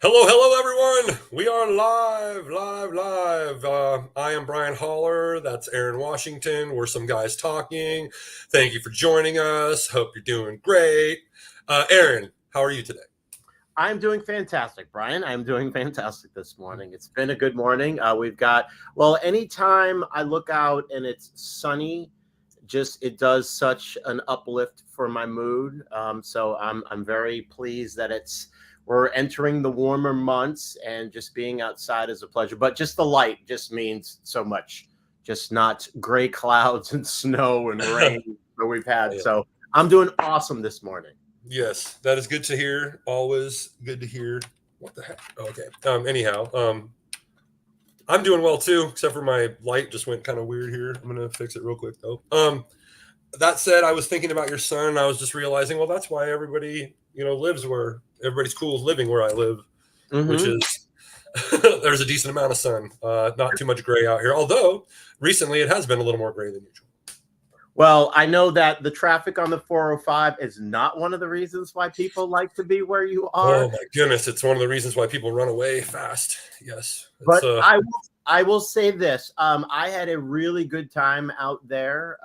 Hello, hello, everyone. We are live. I am Brian Holler. That's Aaron Washington. We're some guys talking. Thank you for joining us. Hope you're doing great. Aaron, how are you today? I'm doing fantastic, Brian. I'm doing fantastic this morning. It's been a good morning. We've got, well, anytime I look out and it's sunny, just it does such an uplift for my mood. So I'm very pleased that we're entering the warmer months and just being outside is a pleasure. But just the light just means so much. Just not gray clouds and snow and rain that we've had. Yeah. So I'm doing awesome this morning. Yes, that is good to hear. Always good to hear. What the heck? Okay. Anyhow, I'm doing well too, except for my light just went kind of weird here. I'm gonna fix it real quick though. That said, I was thinking about your son. And I was just realizing, well, that's why everybody, lives where everybody's cool is living where I live, which is there's a decent amount of sun, not too much gray out here. Although recently it has been a little more gray than usual. Well, I know that the traffic on the 405 is not one of the reasons why people like to be where you are. Oh my goodness, it's one of the reasons why people run away fast. Yes, But I will say this. I had a really good time out there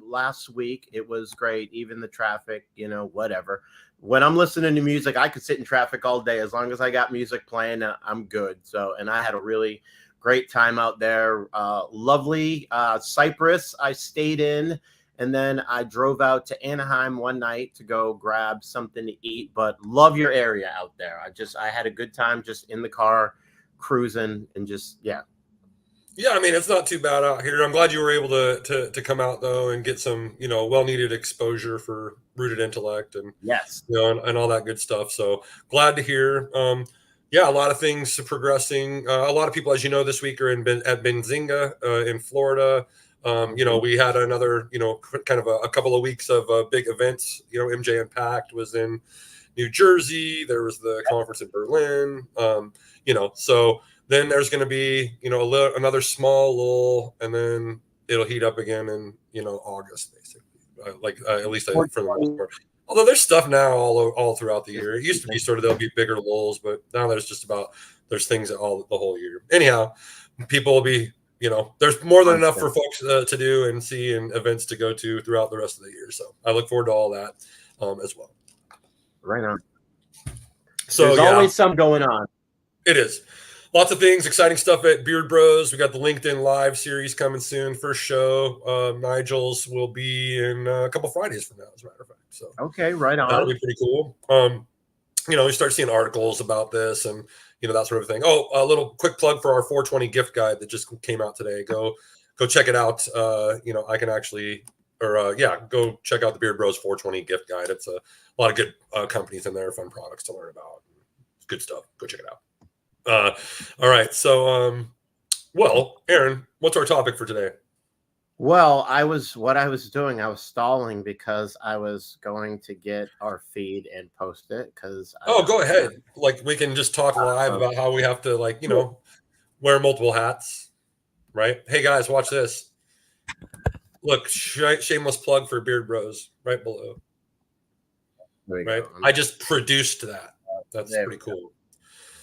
last week. It was great. Even the traffic, whatever. When I'm listening to music, I could sit in traffic all day. As long as I got music playing, I'm good. So, and I had a really great time out there. Lovely Cyprus I stayed in. And then I drove out to Anaheim one night to go grab something to eat. But love your area out there. I had a good time just in the car, cruising, and just, yeah. Yeah, I mean, it's not too bad out here. I'm glad you were able to come out though and get some, well needed exposure for rooted intellect and Yes. and all that good stuff. So glad to hear. Yeah, a lot of things progressing. A lot of people, as you know, this week are at Benzinga in Florida. We had another, kind of a couple of weeks of big events. MJ Impact was in New Jersey. There was the conference in Berlin. So then there's going to be, another small little, and then it'll heat up again in, August, basically. At least for the most part. Although there's stuff now all throughout the year. It used to be sort of there'll be bigger lulls, but now there's things the whole year. Anyhow, people will be, there's more than enough for folks to do and see and events to go to throughout the rest of the year. So I look forward to all that as well. Right on. So there's always some going on. It is. Lots of things, exciting stuff at Beard Bros. We got the LinkedIn Live series coming soon. First show, Nigel's will be in a couple Fridays from now, as a matter of fact. So okay, right on. That'll be pretty cool. We start seeing articles about this and that sort of thing. Oh, a little quick plug for our 420 gift guide that just came out today. Go check it out. I can actually, go check out the Beard Bros 420 gift guide. It's a lot of good companies in there, fun products to learn about. It's good stuff. Go check it out. All right. So, Aaron, what's our topic for today? Well, I was stalling because I was going to get our feed and post it because. Oh, go ahead. Like we can just talk live about how we have to wear multiple hats, right? Hey guys, watch this. Look, shameless plug for Beard Bros right below. Right. I just produced that. That's pretty cool.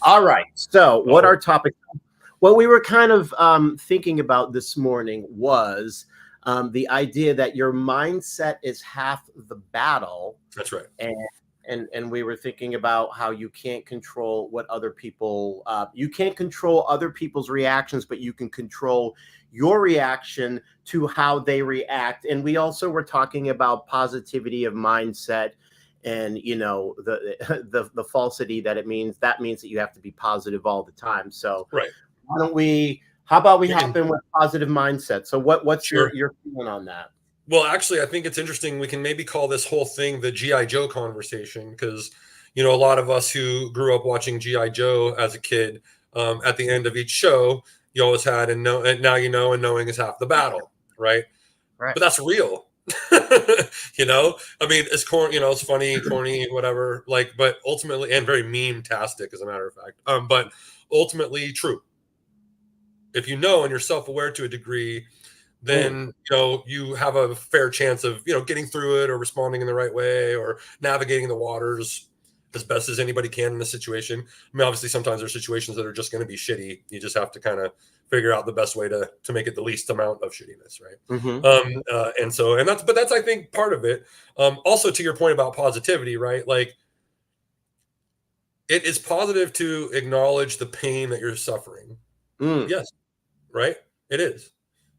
All right. So what our topic, what we were kind of thinking about this morning was the idea that your mindset is half the battle. That's right. And we were thinking about how you can't control what other people, you can't control other people's reactions, but you can control your reaction to how they react. And we also were talking about positivity of mindset. And the falsity that means that you have to be positive all the time. So right. How about we hop in with positive mindset? So what's your feeling on that? Well, actually, I think it's interesting. We can maybe call this whole thing the G.I. Joe conversation because, a lot of us who grew up watching G.I. Joe as a kid, at the end of each show, you always had and now and knowing is half the battle, right? Right. But that's real. I mean, it's it's funny, corny, whatever, but ultimately, and very meme-tastic, as a matter of fact, but ultimately true. If and you're self-aware to a degree, then, you have a fair chance of, getting through it or responding in the right way or navigating the waters, as best as anybody can in the situation. I mean, obviously sometimes there's situations that are just going to be shitty. You just have to kind of figure out the best way to make it the least amount of shittiness, right? And that's I think part of it. Also, to your point about positivity, right? Like, it is positive to acknowledge the pain that you're suffering. Yes, right? It is.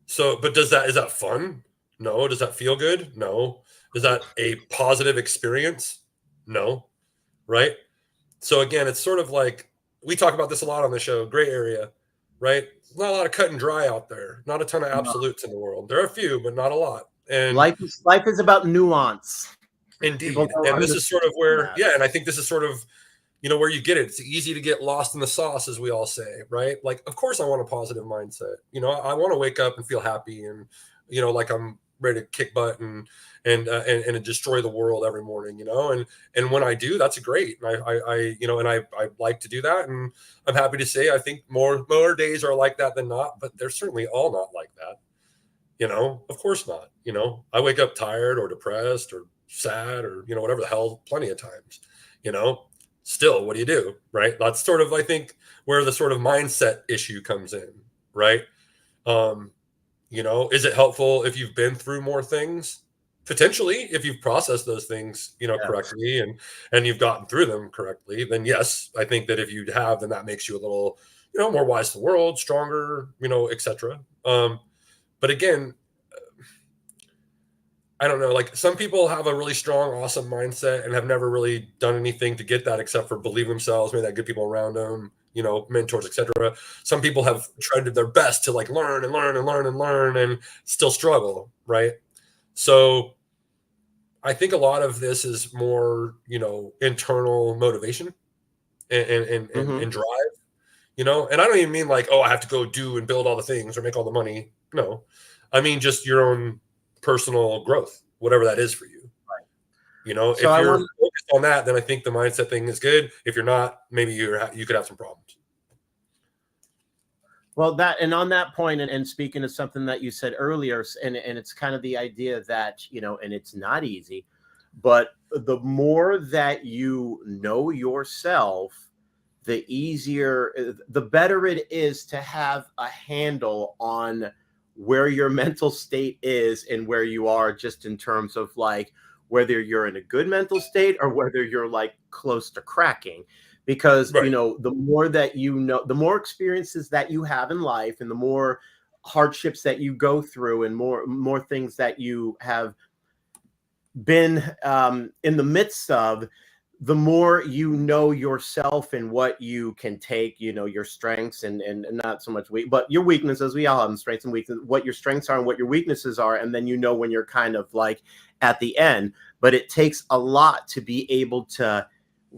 So, but is that fun? No. Does that feel good? No. Is that a positive experience? No. Right? So again, it's sort of like, we talk about this a lot on the show, gray area, right? There's not a lot of cut and dry out there. Not a ton of absolutes in the world. There are a few, but not a lot. And life is about nuance. Indeed. And this is sort of where, and I think this is sort of, where you get it. It's easy to get lost in the sauce, as we all say, right? Like, of course I want a positive mindset. I want to wake up and feel happy and, like I'm ready to kick butt and destroy the world every morning, and when I do, that's great. And I like to do that. And I'm happy to say, I think more days are like that than not, but they're certainly all not like that. Of course not. I wake up tired or depressed or sad or, whatever the hell, plenty of times, still, what do you do? Right. That's sort of, I think, where the sort of mindset issue comes in. Right. Is it helpful if you've been through more things? Potentially, if you've processed those things, correctly and you've gotten through them correctly, then yes, I think that if you have, then that makes you a little, more wise to the world, stronger, etc. But again, I don't know, like, some people have a really strong, awesome mindset and have never really done anything to get that except for believe themselves, maybe that good people around them, mentors, etc. Some people have tried their best to like learn and learn and learn and learn and still struggle, right? So I think a lot of this is more, internal motivation and drive, and I don't even mean like, oh, I have to go do and build all the things or make all the money. No, I mean just your own personal growth, whatever that is for you. Right. So if you're focused on that, then I think the mindset thing is good. If you're not, maybe you could have some problems. Well, on that point, and speaking of something that you said earlier, and it's kind of the idea that, and it's not easy, but the more that you know yourself, the easier, the better it is to have a handle on where your mental state is and where you are, just in terms of like whether you're in a good mental state or whether you're like close to cracking. Because, right. The more that the more experiences that you have in life and the more hardships that you go through and more things that you have been in the midst of, the more you know yourself and what you can take, your strengths and not so much but your weaknesses. We all have strengths and weaknesses, what your strengths are and what your weaknesses are. And then, when you're kind of like at the end, but it takes a lot to be able to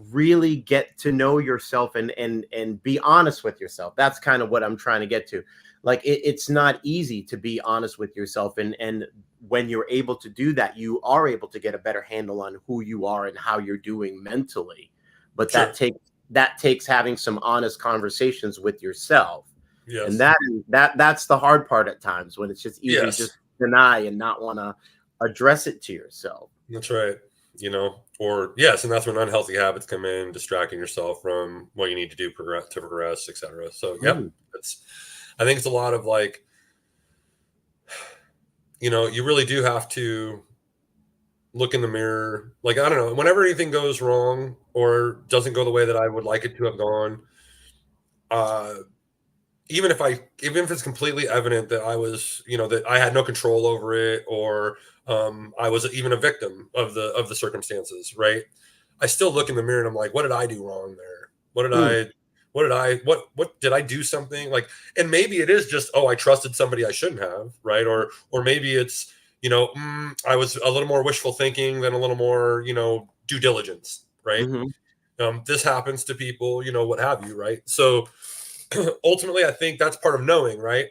really get to know yourself and be honest with yourself. That's kind of what I'm trying to get to. Like, it's not easy to be honest with yourself. And when you're able to do that, you are able to get a better handle on who you are and how you're doing mentally. But sure. that takes having some honest conversations with yourself. Yes. And that's the hard part at times, when it's just easy to just deny and not want to address it to yourself. That's right. And that's when unhealthy habits come in, distracting yourself from what you need to do to progress, etc. So I think it's a lot of like, you really do have to look in the mirror. Like, I don't know, whenever anything goes wrong or doesn't go the way that I would like it to have gone, even if it's completely evident that I was, that I had no control over it, or I was even a victim of the circumstances, right? I still look in the mirror and I'm like, what did I do wrong there? What did I do something like? And maybe it is just, I trusted somebody I shouldn't have, right? Or maybe it's, I was a little more wishful thinking than a little more, due diligence, right? Mm-hmm. This happens to people, what have you, right? So ultimately, I think that's part of knowing, right?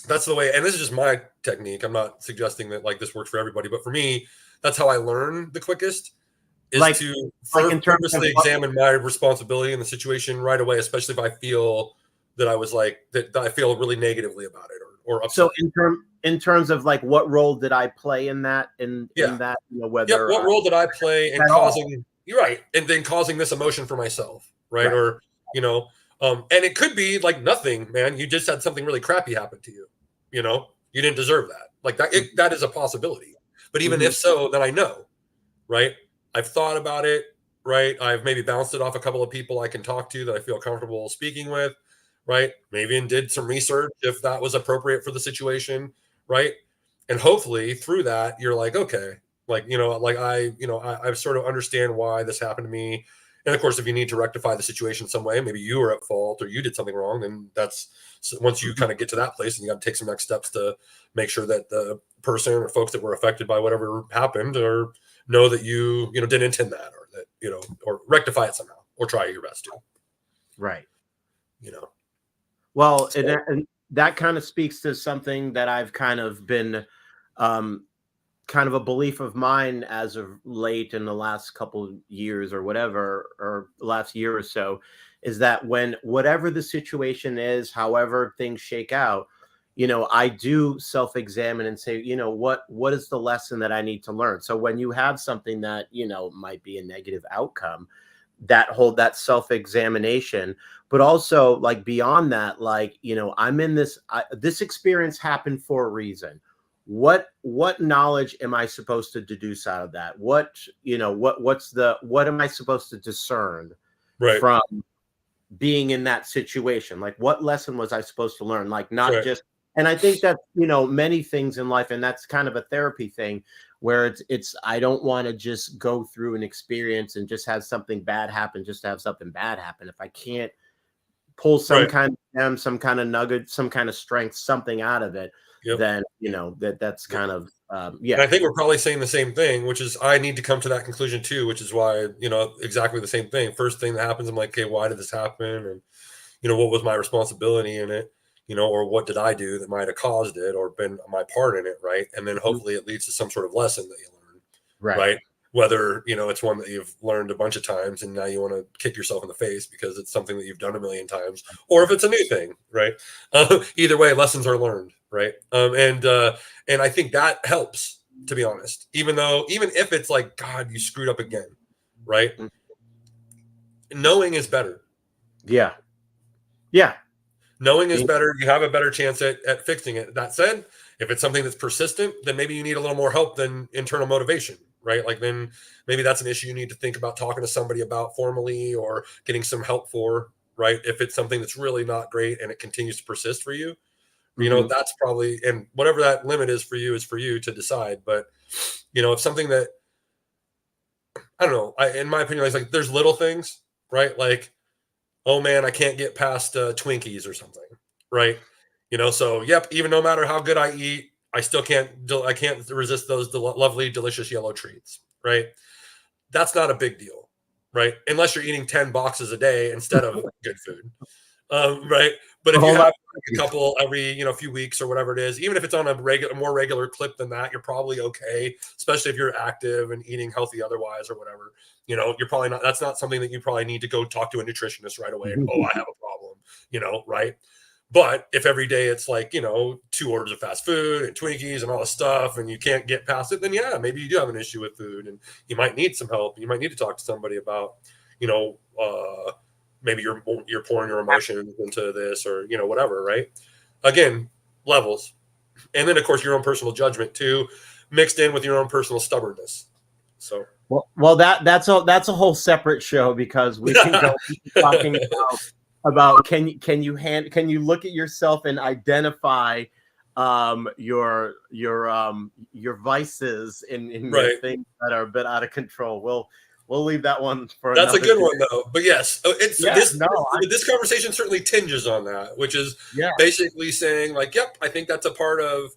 That's the way, and this is just my technique. I'm not suggesting that like this works for everybody, but for me, that's how I learn the quickest, is to purposely examine my responsibility in the situation right away, especially if I feel that I was like, that I feel really negatively about it or upset. So in terms of like, what role did I play in that? In that, whether what role did I play in causing you're right, and then causing this emotion for myself, right? Right. Or you know, and it could be like nothing, man. You just had something really crappy happen to you. You didn't deserve that. Like that, that is a possibility. But even Mm-hmm. if so, then I know, right? I've thought about it, right? I've maybe bounced it off a couple of people I can talk to that I feel comfortable speaking with, right? Maybe and did some research if that was appropriate for the situation, right? And hopefully through that, you're like, okay, like, I sort of understand why this happened to me. And of course, if you need to rectify the situation some way, maybe you were at fault or you did something wrong, then that's once you kind of get to that place and you got to take some next steps to make sure that the person or folks that were affected by whatever happened or know that you didn't intend that or that, or rectify it somehow or try your best to, Right. you know. Well, So, and that kind of speaks to something that I've kind of been, kind of a belief of mine as of late in the last couple years or whatever, or last year or so, is that when whatever the situation is, however things shake out, I do self-examine and say, what is the lesson that I need to learn? So when you have something that, might be a negative outcome, that self-examination, but also like beyond that, like, I'm in this experience happened for a reason. What knowledge am I supposed to deduce out of that? What am I supposed to discern right, from being in that situation? Like, what lesson was I supposed to learn? Like, not right, just, and I think that, many things in life, and that's kind of a therapy thing where it's I don't want to just go through an experience and just have something bad happen, just to have something bad happen. If I can't pull some right. kind of gem, some kind of nugget, some kind of strength, something out of it, Yep. then, that's Yep. kind of, And yeah. I think we're probably saying the same thing, which is I need to come to that conclusion too, which is why, exactly the same thing. First thing that happens, I'm like, okay, why did this happen? And, what was my responsibility in it? Or what did I do that might have caused it or been my part in it, right? And then Mhm. hopefully it leads to some sort of lesson that you learn, Right. right? Whether, it's one that you've learned a bunch of times and now you want to kick yourself in the face because it's something that you've done a million times, or if it's a new thing, right? Either way, lessons are learned, right? And I think that helps, to be honest, even if it's like, God, you screwed up again, right? Mm. Knowing is better. Yeah. Yeah. Knowing is Being- better. You have a better chance at fixing it. That said, if it's something that's persistent, then maybe you need a little more help than internal motivation, right? Like then maybe that's an issue you need to think about talking to somebody about formally or getting some help for, right? If it's something that's really not great and it continues to persist for you, Mhm. that's probably, and whatever that limit is for you to decide. But, if something that, I don't know, in my opinion, like there's little things, right? Like, oh man, I can't get past Twinkies or something, right? So yep, even no matter how good I eat, I can't resist those lovely, delicious yellow treats, right? That's not a big deal, right? Unless you're eating 10 boxes a day instead of good food, right? But A if you whole have lot. like a couple every few weeks or whatever it is, even if it's on a more regular clip than that, you're probably okay. Especially if you're active and eating healthy otherwise or whatever. You're probably not. That's not something that you probably need to go talk to a nutritionist right away. And oh, I have a problem. Right? But if every day it's like 2 orders of fast food and Twinkies and all this stuff, and you can't get past it, then yeah, maybe you do have an issue with food, and you might need some help. You might need to talk to somebody about you know. Maybe you're pouring your emotions into this or whatever, right? Again, levels, and then of course your own personal judgment too, mixed in with your own personal stubbornness. So Well, that's a whole separate show, because we can go talking about can you look at yourself and identify your vices in your right, things that are a bit out of control. We'll leave that one for that's a another good day. one though. But yes, it's Yeah, this no, this conversation certainly tinges on that, which is yeah. basically saying like, yep, I think that's a part of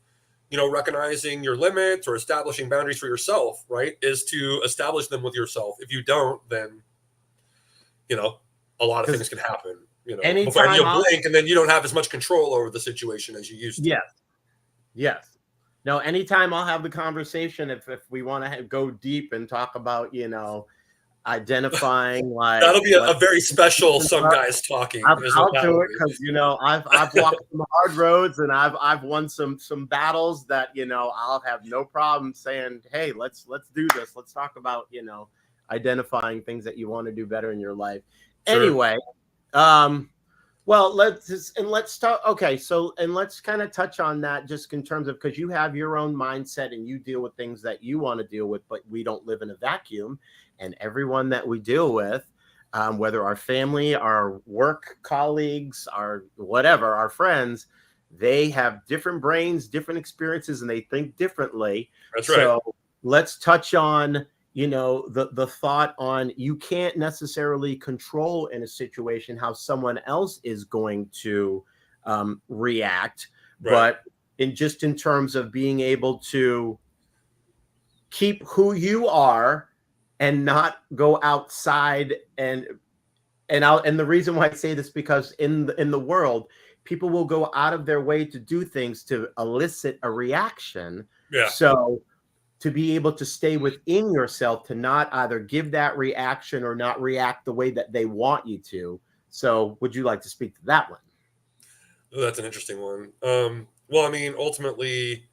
recognizing your limits or establishing boundaries for yourself, right? Is to establish them with yourself. If you don't, then you know, a lot of Because things can happen, before and anytime you'll I blink and then you don't have as much control over the situation as you used to. yes, yes. No, anytime I'll have the conversation, if we want to go deep and talk about, identifying like That'll be a very special some guys talking is what I'll that do will it, be. because I've walked some hard roads, and I've won some battles that I'll have no problem saying, hey, let's do this. Let's talk about identifying things that you want to do better in your life. Sure. Anyway, well, let's talk. Okay, so and let's kind of touch on that just in terms of, because you have your own mindset and you deal with things that you want to deal with, but we don't live in a vacuum, and everyone that we deal with, whether our family, our work colleagues, our whatever, our friends, they have different brains, different experiences, and they think differently. That's right. So let's touch on, the thought on, you can't necessarily control in a situation how someone else is going to react, Right. but in terms of being able to keep who you are and not go outside and the reason why I say this, because in the world, people will go out of their way to do things to elicit a reaction. Yeah. So to be able to stay within yourself, to not either give that reaction or not react the way that they want you to. So would you like to speak to that one? Oh, that's an interesting one. Well, I mean, ultimately,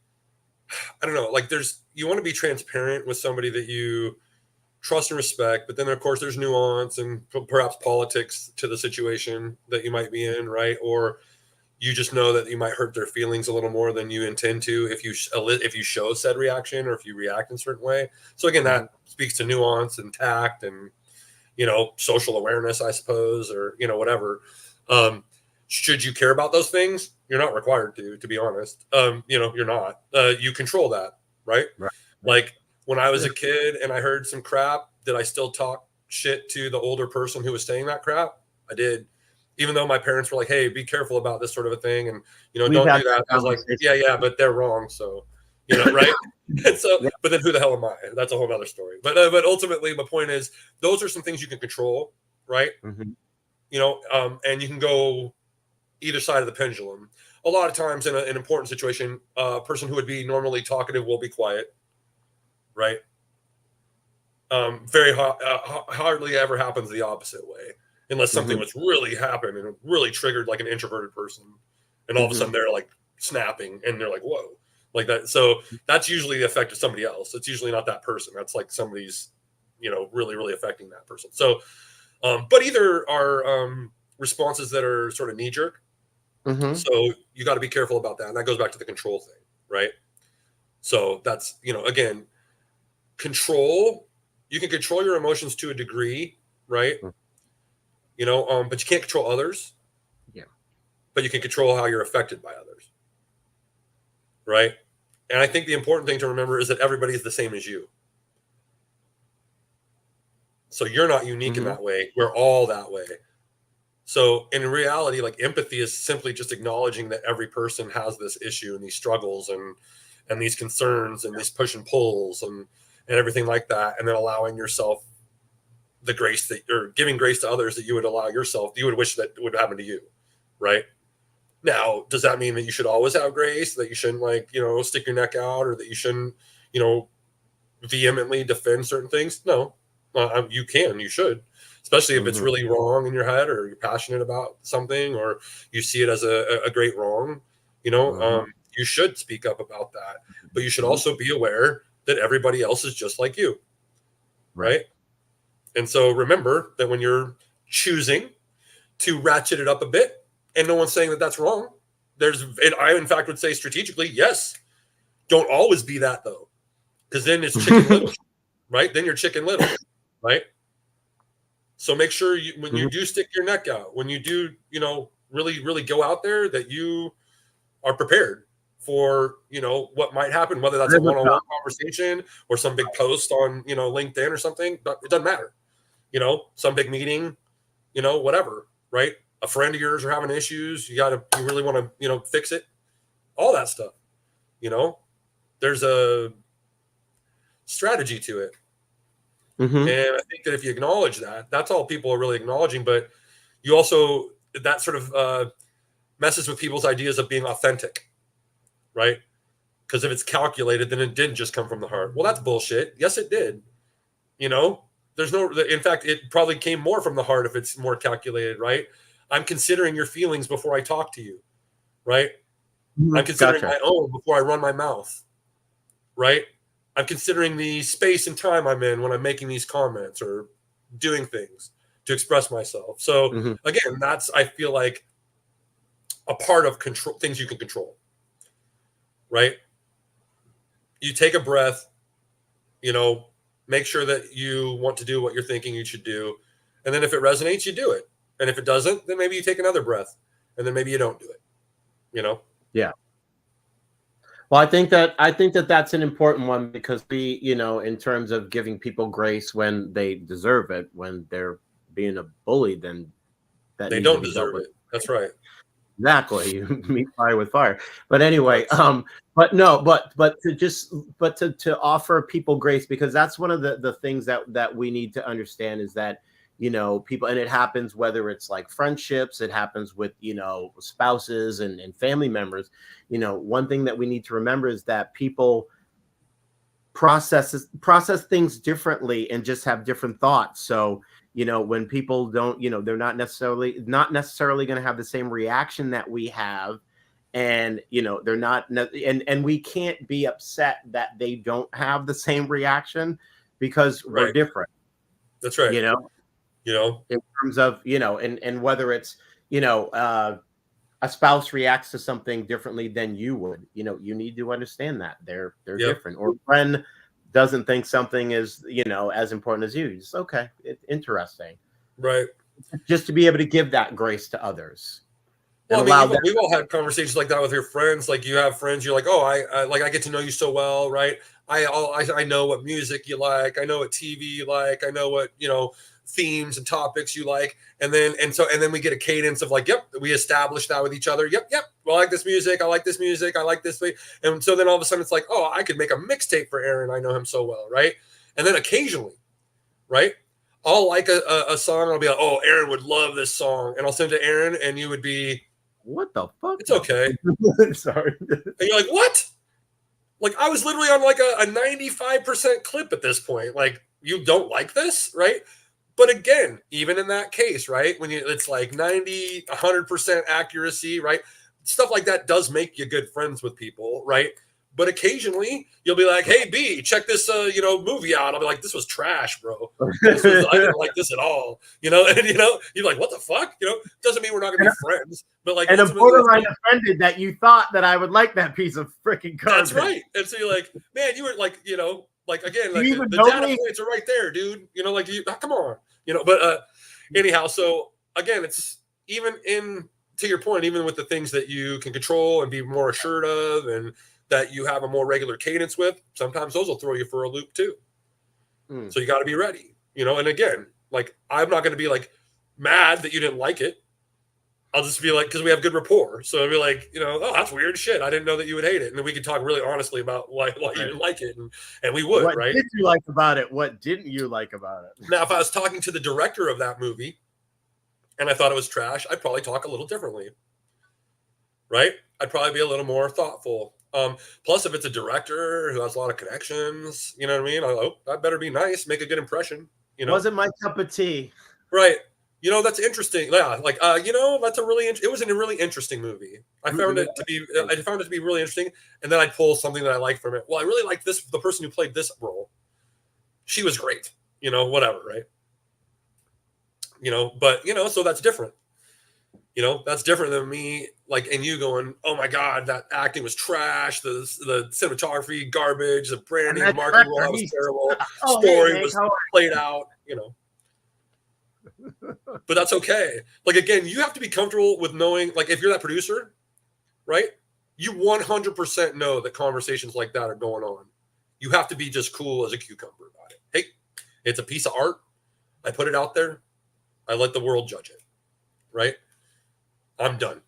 I don't know. Like, you want to be transparent with somebody that you trust and respect, but then of course there's nuance and perhaps politics to the situation that you might be in, right? Or you just know that you might hurt their feelings a little more than you intend to if you show said reaction or if you react in a certain way. So again, that speaks to nuance and tact and social awareness, I suppose, or whatever. Should you care about those things? You're not required to be honest. You're not. You control that, right? Right. Like when I was a kid and I heard some crap, did I still talk shit to the older person who was saying that crap? I did. Even though my parents were like, "Hey, be careful about this sort of a thing," and don't do that. I was like, "Yeah, but they're wrong." So, right? And so, but then who the hell am I? That's a whole other story. But ultimately, my point is, those are some things you can control, right? Mm-hmm. And you can go either side of the pendulum. A lot of times, in an important situation, a person who would be normally talkative will be quiet, right? Hardly ever happens the opposite way, unless something was really happened and really triggered like an introverted person, and all of a sudden they're like snapping and they're like, "Whoa," like that. So that's usually the effect of somebody else. It's usually not that person. That's like somebody's, really, really affecting that person. So, but either are responses that are sort of knee jerk. So you got to be careful about that, and that goes back to the control thing, right? So that's again, control. You can control your emotions to a degree, right? But you can't control others. Yeah. But you can control how you're affected by others, right? And I think the important thing to remember is that everybody is the same as you. So you're not unique in that way. We're all that way. So in reality, like empathy is simply just acknowledging that every person has this issue and these struggles and these concerns and these push and pulls and everything like that, and then allowing yourself the grace that, or giving grace to others that you would allow yourself, you would wish that would happen to you, right? Now, does that mean that you should always have grace, that you shouldn't stick your neck out, or that you shouldn't, vehemently defend certain things? No, you should, especially if it's really wrong in your head, or you're passionate about something, or you see it as a great wrong, you should speak up about that. But you should also be aware that everybody else is just like you, right? And so remember that when you're choosing to ratchet it up a bit, and no one's saying that that's wrong, I in fact would say strategically, yes, don't always be that though, because then it's chicken little, right? Then you're chicken little, right? So make sure when you do stick your neck out, when you do, really, really go out there, that you are prepared for, what might happen, whether that's a one-on-one conversation or some big post on, LinkedIn or something. But it doesn't matter. Some big meeting, whatever, right? A friend of yours are having issues. You really want to, fix it. All that stuff, there's a strategy to it. And I think that if you acknowledge that, that's all people are really acknowledging. But you also, that sort of messes with people's ideas of being authentic, right? Because if it's calculated, then it didn't just come from the heart. Well, that's bullshit. Yes, it did. In fact, it probably came more from the heart if it's more calculated, right? I'm considering your feelings before I talk to you, right? I'm considering my own before I run my mouth, right? I'm considering the space and time I'm in when I'm making these comments or doing things to express myself. So Mm-hmm. again, that's, I feel like, a part of control, things you can control, right? You take a breath, make sure that you want to do what you're thinking you should do. And then if it resonates, you do it. And if it doesn't, then maybe you take another breath and then maybe you don't do it. Yeah. Well, I think that that's an important one because in terms of giving people grace when they deserve it, when they're being a bully, then that They needs to don't be dealt deserve with. it. That's right. Exactly. You meet fire with fire. But anyway, Yes. but no, but to offer people grace, because that's one of the things that we need to understand is that, people, and it happens whether it's like friendships, it happens with, spouses and family members. One thing that we need to remember is that people process things differently and just have different thoughts. So, when people don't, they're not necessarily going to have the same reaction that we have. And, they're not, and we can't be upset that they don't have the same reaction because we're Right. different, That's right. in terms of, and whether it's, a spouse reacts to something differently than you would. You need to understand that they're Yep. different. Or a friend doesn't think something is, as important as you. It's okay. It's interesting. Right. Just to be able to give that grace to others and Well, I mean, allow them. we've all had conversations like that with your friends. Like you have friends, you're like, oh, I get to know you so well, right? I know what music you like. I know what TV you like. I know what themes and topics you like. And then we get a cadence of like, yep, we establish that with each other. Yep. Well, I like this music. I like this music. I like this thing. And so then all of a sudden it's like, oh, I could make a mixtape for Aaron. I know him so well, right? And then occasionally, right, I'll like a song. And I'll be like, oh, Aaron would love this song, and I'll send it to Aaron, and you would be, What the fuck? it's okay. Sorry. And you're like, what? Like, I was literally on like a 95% clip at this point. Like, you don't like this, right? But again, even in that case, right, when it's like 90, 100% accuracy, right? Stuff like that does make you good friends with people, right? But occasionally you'll be like, hey, B, check this, movie out. I'll be like, this was trash, bro. I didn't like this at all, and, you're like, what the fuck? Doesn't mean we're not going to be friends, but like, And I'm ultimately, borderline offended that you thought that I would like that piece of freaking garbage. that's right. And so you're like, man, you were like, like, again, like You even the know data me? points are right there, dude. Like, come on, but anyhow, so again, it's even to your point, even with the things that you can control and be more assured of and that you have a more regular cadence with, sometimes those will throw you for a loop too. So you got to be ready, and again, like, I'm not going to be like mad that you didn't like it. I'll just be like, because we have good rapport. So I'll be like, oh, that's weird shit. I didn't know that you would hate it. And then we could talk really honestly about why you didn't like it. And we would, What right? did you like about it? What didn't you like about it? Now, if I was talking to the director of that movie and I thought it was trash, I'd probably talk a little differently, right? I'd probably be a little more thoughtful. Plus, if it's a director who has a lot of connections, you know what I mean? That better be nice, make a good impression. Wasn't my cup of tea. Right. That's interesting. Yeah, like that's it was a really interesting movie. I found it to be really interesting, and then I'd pull something that I liked from it. Well, I really like the person who played this role. She was great. Whatever, right? But so that's different. That's different than me, like, and you going, oh my god, that acting was trash, the cinematography garbage, the branding, the marketing, that was terrible, story was played out, but that's okay. Like, again, you have to be comfortable with knowing, like, if you're that producer, right, you 100% know that conversations like that are going on. You have to be just cool as a cucumber about it. Hey, it's a piece of art. I put it out there. I let the world judge it, right? I'm done.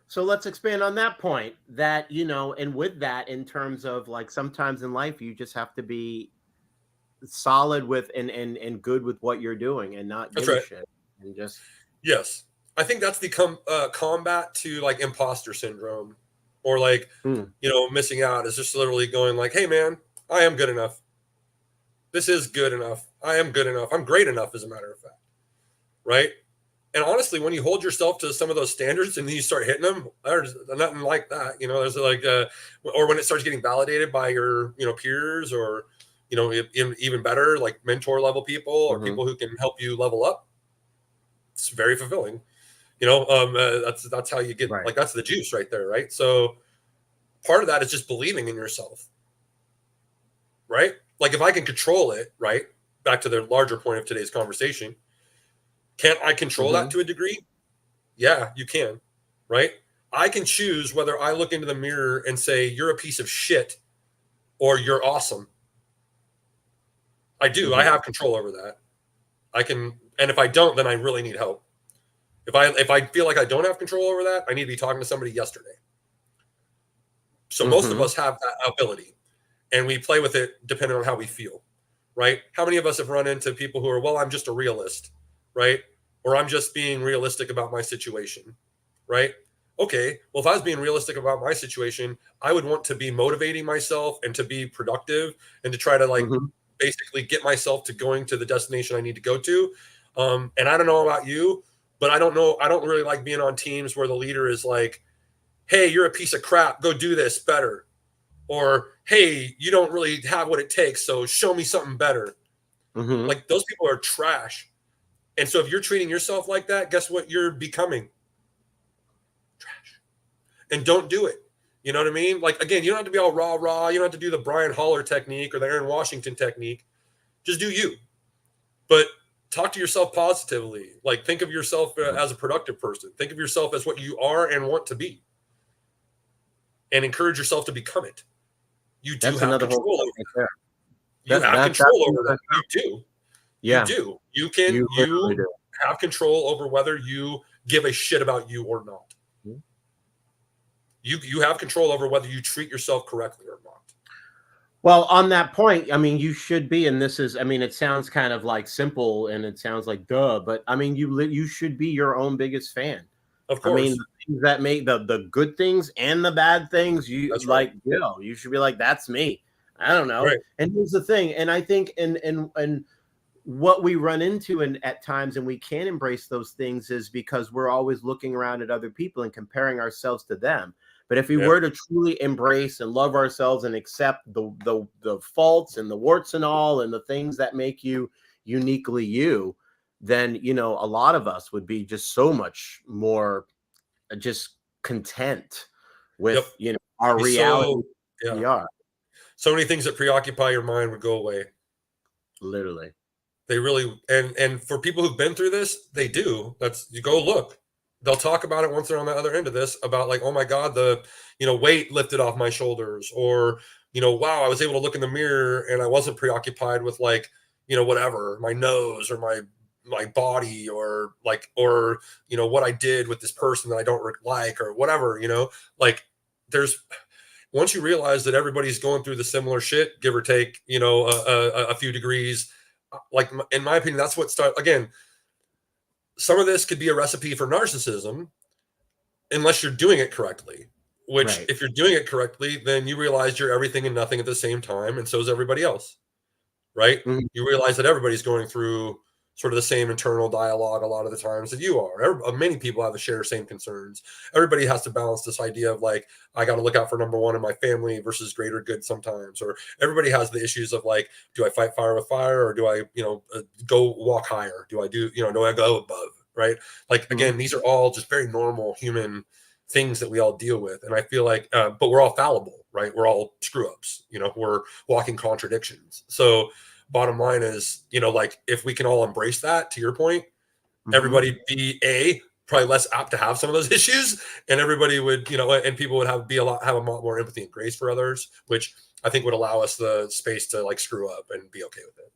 So let's expand on that point, that, and with that, in terms of, like, sometimes in life, you just have to be solid with and good with what you're doing and not give a shit and just. Yes. I think that's the combat to, like, imposter syndrome, or like, missing out, is just literally going like, hey man, I am good enough. This is good enough. I am good enough. I'm great enough, as a matter of fact. Right. And honestly, when you hold yourself to some of those standards and then you start hitting them, there's nothing like that. There's like, or when it starts getting validated by your, peers, or, even better, like mentor level people or Mm-hmm. people who can help you level up. It's very fulfilling. That's how you get, Right. like, that's the juice right there. Right. So part of that is just believing in yourself. Right. Like, if I can control it, right. Back to the larger point of today's conversation. Can't I control that Mm-hmm. to a degree? Yeah, you can. Right. I can choose whether I look into the mirror and say, you're a piece of shit or you're awesome. I do. I Mm-hmm. have control over that. I can, and if I don't, then I really need help. If I feel like I don't have control over that, I need to be talking to somebody yesterday. So most of Mm-hmm. us have that ability, and we play with it depending on how we feel, right? How many of us have run into people who are, well, I'm just a realist, right? Or I'm just being realistic about my situation, right? Okay, well, if I was being realistic about my situation, I would want to be motivating myself and to be productive and to try to, like, Mm-hmm. basically get myself to going to the destination I need to go to. And I don't know about you, but I don't really like being on teams where the leader is like, hey, you're a piece of crap, go do this better. Or, hey, you don't really have what it takes, so show me something better. Mm-hmm. Like, those people are trash. And so if you're treating yourself like that, guess what you're becoming? Trash. And don't do it. You know what I mean? Like, again, you don't have to be all rah rah. You don't have to do the Brian Holler technique or the Aaron Washington technique. Just do you. But talk to yourself positively. Like, think of yourself as a productive person. Think of yourself as what you are and want to be, and encourage yourself to become it. You do That's have another whole control thing over right that. there. You have That's control over that. another, You do. You yeah, do. you literally You do. have control over whether you give a shit about you or not. Mm-hmm. You have control over whether you treat yourself correctly or not. Well, on that point, I mean, you should be, and this is, I mean, it sounds kind of like simple and it sounds like duh, but I mean, you should be your own biggest fan. Of I mean, course. the things that make the good things and the bad things, you That's right. like, you should be like, that's me. I don't know. Right. And here's the thing, and I think, and what we run into and at times, and we can embrace those things, is because we're always looking around at other people and comparing ourselves to them. But if we Yeah. were to truly embrace and love ourselves and accept the faults and the warts and all and the things that make you uniquely you, then a lot of us would be just so much more just content Yep. with our Be reality. so, yeah. We are So many things that preoccupy your mind would go away. literally. They really, and for people who've been through this, they do. That's, you go look. They'll talk about it once they're on the other end of this, about like, oh my God, the weight lifted off my shoulders, or wow, I was able to look in the mirror and I wasn't preoccupied with, like, whatever, my nose or my body, or like, or what I did with this person that I don't like, or whatever, like, there's, once you realize that everybody's going through the similar shit, give or take, a few degrees, like, in my opinion, that's what start again. Some of this could be a recipe for narcissism unless you're doing it correctly. Which, Right. if you're doing it correctly, then you realize you're everything and nothing at the same time, and so is everybody else, right? Mhm. You realize that everybody's going through sort of the same internal dialogue a lot of the times that you are. Many people have the share same concerns. Everybody has to balance this idea of, like, I got to look out for number one in my family versus greater good sometimes. Or everybody has the issues of, like, do I fight fire with fire, or do I, go walk higher? Do I do I go above? Right? Like, Mhm. again, these are all just very normal human things that we all deal with. And I feel like, but we're all fallible, right? We're all screw ups, we're walking contradictions. So, bottom line is, like, if we can all embrace that, to your point, Mhm. everybody be probably less apt to have some of those issues, and everybody would, and people would have a lot more empathy and grace for others, which I think would allow us the space to, like, screw up and be okay with it.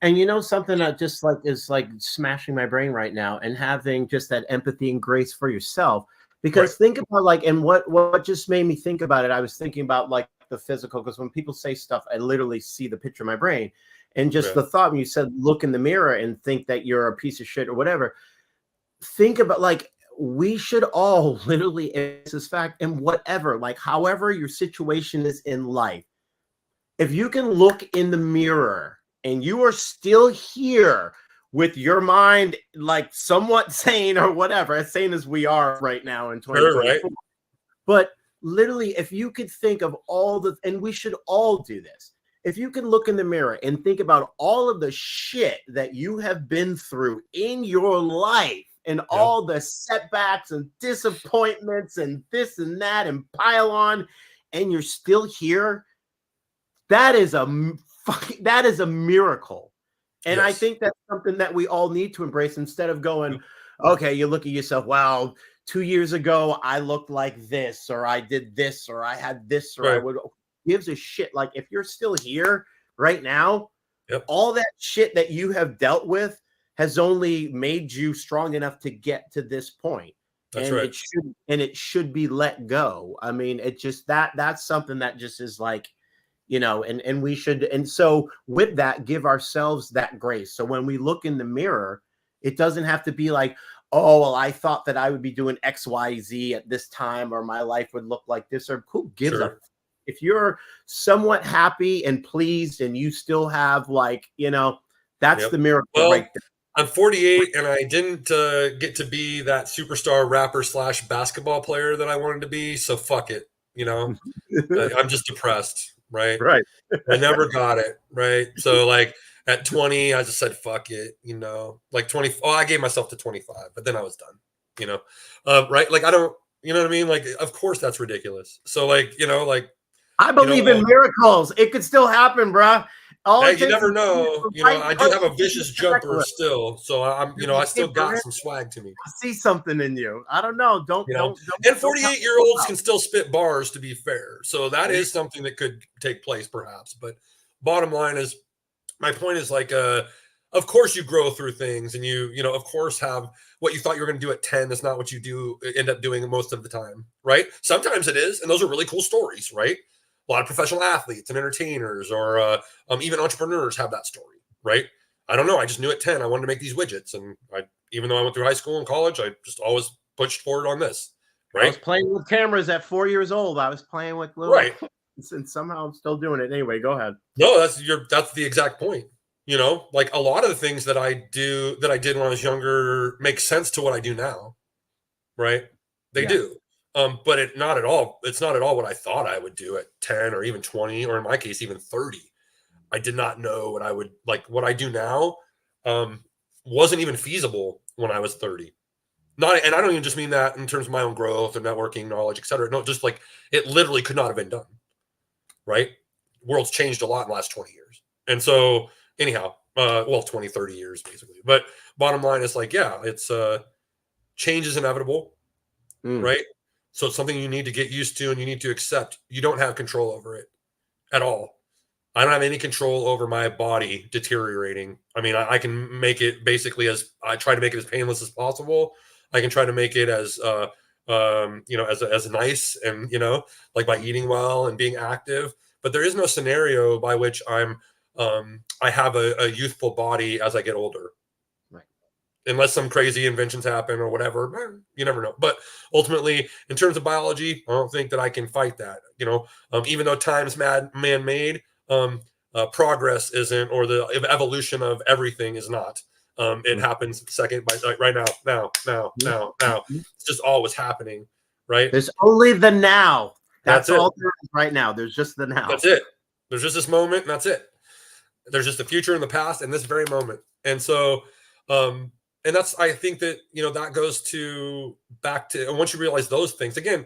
And something that just like is like smashing my brain right now, and having just that empathy and grace for yourself. Right. Because think about, like, and what just made me think about it, I was thinking about, like, the physical, because when people say stuff, I literally see the picture in my brain. And just Yeah. the thought when you said look in the mirror and think that you're a piece of shit or whatever, think about, like, we should all literally embrace this fact, and whatever, like, however your situation is in life, if you can look in the mirror and you are still here with your mind like somewhat sane or whatever, as sane as we are right now in Sure, right? 2024. But literally, if you could think of all the, and we should all do this, if you can look in the mirror and think about all of the shit that you have been through in your life and all the setbacks and disappointments and this and that and pile on, and you're still here, that is a miracle. And I think that's something that we all need to embrace instead of going, okay, you look at yourself, wow, 2 years ago I looked like this, or I did this, or I had this, or I would. Gives a shit. Like, if you're still here right now, all that shit that you have dealt with has only made you strong enough to get to this point. That's and right. it should be let go. I mean, it just that's something that just is like, and we should, and so with that, give ourselves that grace. So when we look in the mirror, it doesn't have to be like, oh, well, I thought that I would be doing XYZ at this time, or my life would look like this, or who gives a, if you're somewhat happy and pleased and you still have that's the miracle right there. I'm 48 and I didn't get to be that superstar rapper / basketball player that I wanted to be. So fuck it. I'm just depressed. Right. I never got it. Right. So like at 20, I just said, fuck it. Like 20. Oh, I gave myself to 25, but then I was done, right. Like, I don't, you know what I mean? Like, of course that's ridiculous. So like, I believe in miracles. It could still happen, bro. You never know. I do have a vicious jumper still, so I'm, I still got some swag to me. I see something in you. I don't know. Don't. And 48-year-olds can still spit bars, to be fair. So that is something that could take place, perhaps. But bottom line is, my point is like, of course you grow through things, and you of course have what you thought you were going to do at 10 is not what you end up doing most of the time, right? Sometimes it is, and those are really cool stories, right? A lot of professional athletes and entertainers, or even entrepreneurs have that story, right? I don't know. I just knew at 10 I wanted to make these widgets, and even though I went through high school and college, I just always pushed forward on this, right? I was playing with cameras at 4 years old. I was playing with little, and somehow I'm still doing it. Anyway, go ahead. No, that's the exact point. Like a lot of the things that I did when I was younger make sense to what I do now, right? They do. But it's not at all what I thought I would do at 10 or even 20, or in my case, even 30. I did not know what I would like. What I do now wasn't even feasible when I was 30. And I don't even just mean that in terms of my own growth and networking, knowledge, etc. No, just like it literally could not have been done. Right? World's changed a lot in the last 20 years. And so anyhow, 20, 30 years basically. But bottom line is like, it's change is inevitable, right? So it's something you need to get used to and you need to accept. You don't have control over it at all. I don't have any control over my body deteriorating. I mean, I can make it basically I try to make it as painless as possible. I can try to make it as, as nice and, like by eating well and being active. But there is no scenario by which I have a youthful body as I get older. Unless some crazy inventions happen or whatever, you never know. But ultimately, in terms of biology, I don't think that I can fight that. Even though time's man-made, progress isn't, or the evolution of everything is not. It happens second by right now. It's just always happening, right? There's only the now. That's all there is right now. There's just the now. That's it. There's just this moment, and that's it. There's just the future and the past and this very moment. And so, and that's, I think that, that goes back to, and once you realize those things, again,